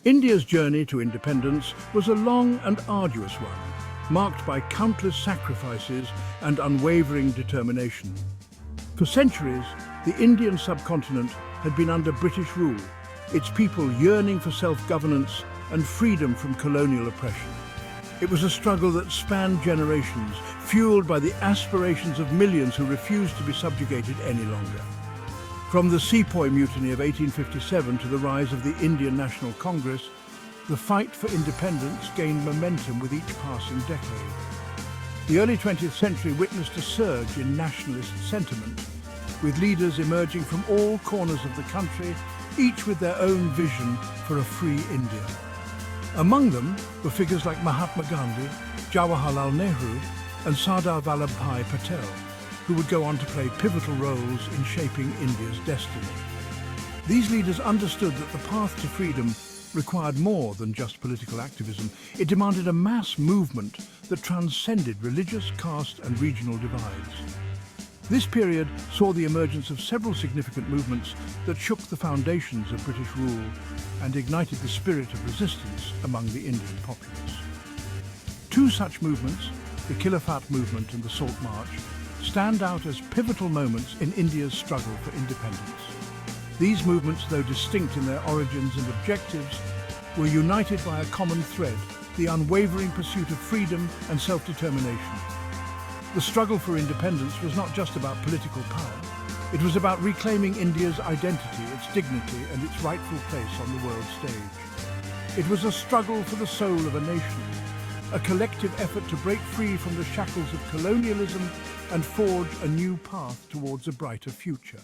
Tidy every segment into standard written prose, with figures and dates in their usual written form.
India's journey to independence was a long and arduous one, marked by countless sacrifices and unwavering determination. For centuries, the Indian subcontinent had been under British rule, its people yearning for self-governance and freedom from colonial oppression. It was a struggle that spanned generations, fueled by the aspirations of millions who refused to be subjugated any longer. From the Sepoy Mutiny of 1857 to the rise of the Indian National Congress, the fight for independence gained momentum with each passing decade. The early 20th century witnessed a surge in nationalist sentiment, with leaders emerging from all corners of the country, each with their own vision for a free India. Among them were figures like Mahatma Gandhi, Jawaharlal Nehru, and Sardar Vallabhbhai Patel, who would go on to play pivotal roles in shaping India's destiny. These leaders understood that the path to freedom required more than just political activism. It demanded a mass movement that transcended religious, caste and regional divides. This period saw the emergence of several significant movements that shook the foundations of British rule and ignited the spirit of resistance among the Indian populace. Two such movements, the Khilafat movement and the Salt March, stand out as pivotal moments in India's struggle for independence. These movements, though distinct in their origins and objectives, were united by a common thread, the unwavering pursuit of freedom and self-determination. The struggle for independence was not just about political power. It was about reclaiming India's identity, its dignity, and its rightful place on the world stage. It was a struggle for the soul of a nation, a collective effort to break free from the shackles of colonialism and forge a new path towards a brighter future.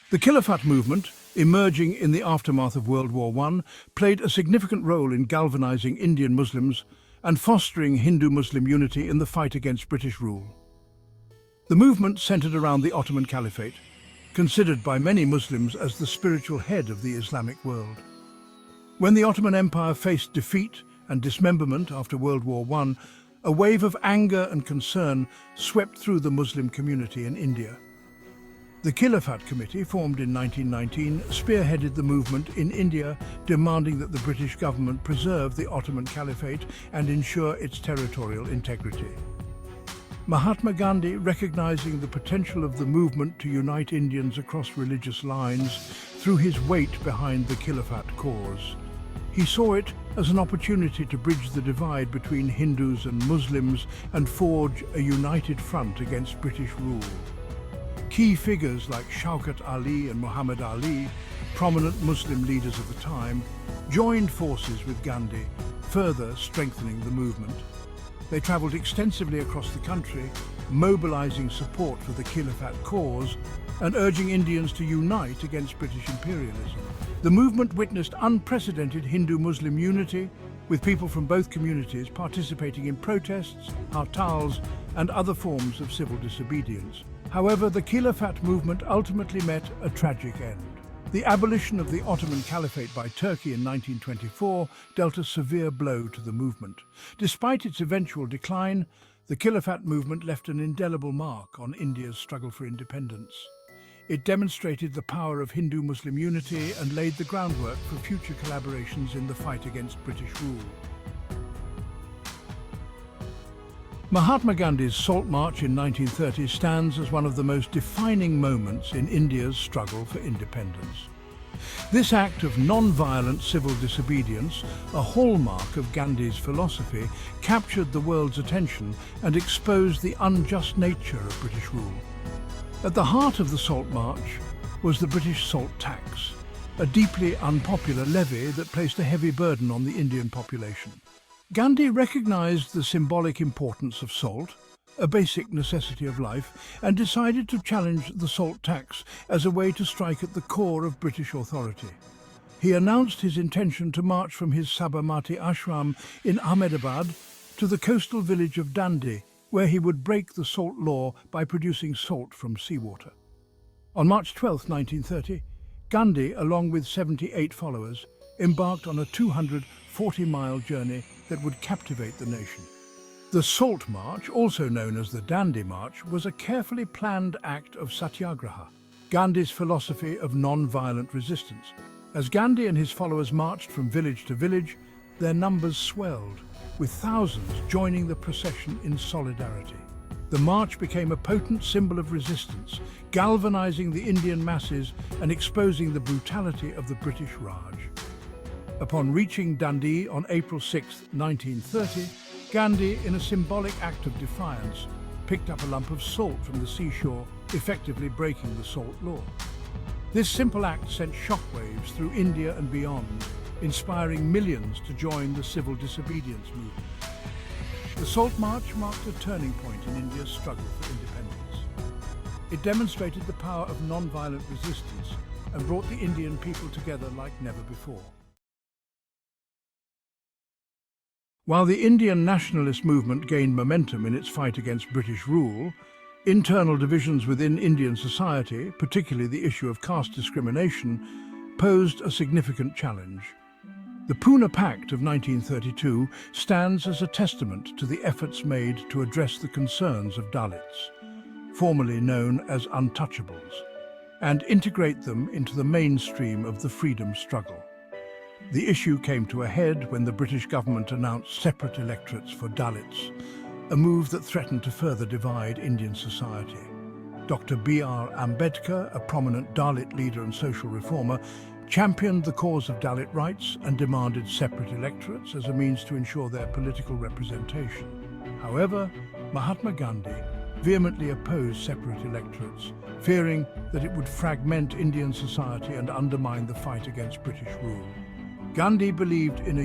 The Khilafat movement, emerging in the aftermath of World War I, played a significant role in galvanizing Indian Muslims and fostering Hindu-Muslim unity in the fight against British rule. The movement centered around the Ottoman Caliphate, considered by many Muslims as the spiritual head of the Islamic world. When the Ottoman Empire faced defeat and dismemberment after World War I, a wave of anger and concern swept through the Muslim community in India. The Khilafat Committee, formed in 1919, spearheaded the movement in India, demanding that the British government preserve the Ottoman Caliphate and ensure its territorial integrity. Mahatma Gandhi, recognizing the potential of the movement to unite Indians across religious lines, threw his weight behind the Khilafat cause. He saw it as an opportunity to bridge the divide between Hindus and Muslims and forge a united front against British rule. Key figures like Shaukat Ali and Muhammad Ali, prominent Muslim leaders of the time, joined forces with Gandhi, further strengthening the movement. They travelled extensively across the country, mobilising support for the Khilafat cause and urging Indians to unite against British imperialism. The movement witnessed unprecedented Hindu-Muslim unity, with people from both communities participating in protests, hartals, and other forms of civil disobedience. However, the Khilafat movement ultimately met a tragic end. The abolition of the Ottoman Caliphate by Turkey in 1924 dealt a severe blow to the movement. Despite its eventual decline, the Khilafat movement left an indelible mark on India's struggle for independence. It demonstrated the power of Hindu-Muslim unity and laid the groundwork for future collaborations in the fight against British rule. Mahatma Gandhi's Salt March in 1930 stands as one of the most defining moments in India's struggle for independence. This act of non-violent civil disobedience, a hallmark of Gandhi's philosophy, captured the world's attention and exposed the unjust nature of British rule. At the heart of the Salt March was the British salt tax, a deeply unpopular levy that placed a heavy burden on the Indian population. Gandhi recognized the symbolic importance of salt, a basic necessity of life, and decided to challenge the salt tax as a way to strike at the core of British authority. He announced his intention to march from his Sabarmati ashram in Ahmedabad to the coastal village of Dandi, where he would break the salt law by producing salt from seawater. On March 12, 1930, Gandhi, along with 78 followers, embarked on a 240-mile journey that would captivate the nation. The Salt March, also known as the Dandi March, was a carefully planned act of satyagraha. Gandhi's philosophy of non-violent resistance. As Gandhi and his followers marched from village to village, their numbers swelled, with thousands joining the procession in solidarity. The march became a potent symbol of resistance, galvanizing the Indian masses and exposing the brutality of the British Raj. Upon reaching Dundee on April 6, 1930, Gandhi, in a symbolic act of defiance, picked up a lump of salt from the seashore, effectively breaking the salt law. This simple act sent shockwaves through India and beyond, inspiring millions to join the civil disobedience movement. The Salt March marked a turning point in India's struggle for independence. It demonstrated the power of non-violent resistance and brought the Indian people together like never before. While the Indian nationalist movement gained momentum in its fight against British rule, internal divisions within Indian society, particularly the issue of caste discrimination, posed a significant challenge. The Pune Pact of 1932 stands as a testament to the efforts made to address the concerns of Dalits, formerly known as untouchables, and integrate them into the mainstream of the freedom struggle. The issue came to a head when the British government announced separate electorates for Dalits, a move that threatened to further divide Indian society. Dr. B.R. Ambedkar, a prominent Dalit leader and social reformer, championed the cause of Dalit rights and demanded separate electorates as a means to ensure their political representation. However, Mahatma Gandhi vehemently opposed separate electorates, fearing that it would fragment Indian society and undermine the fight against British rule. Gandhi believed in a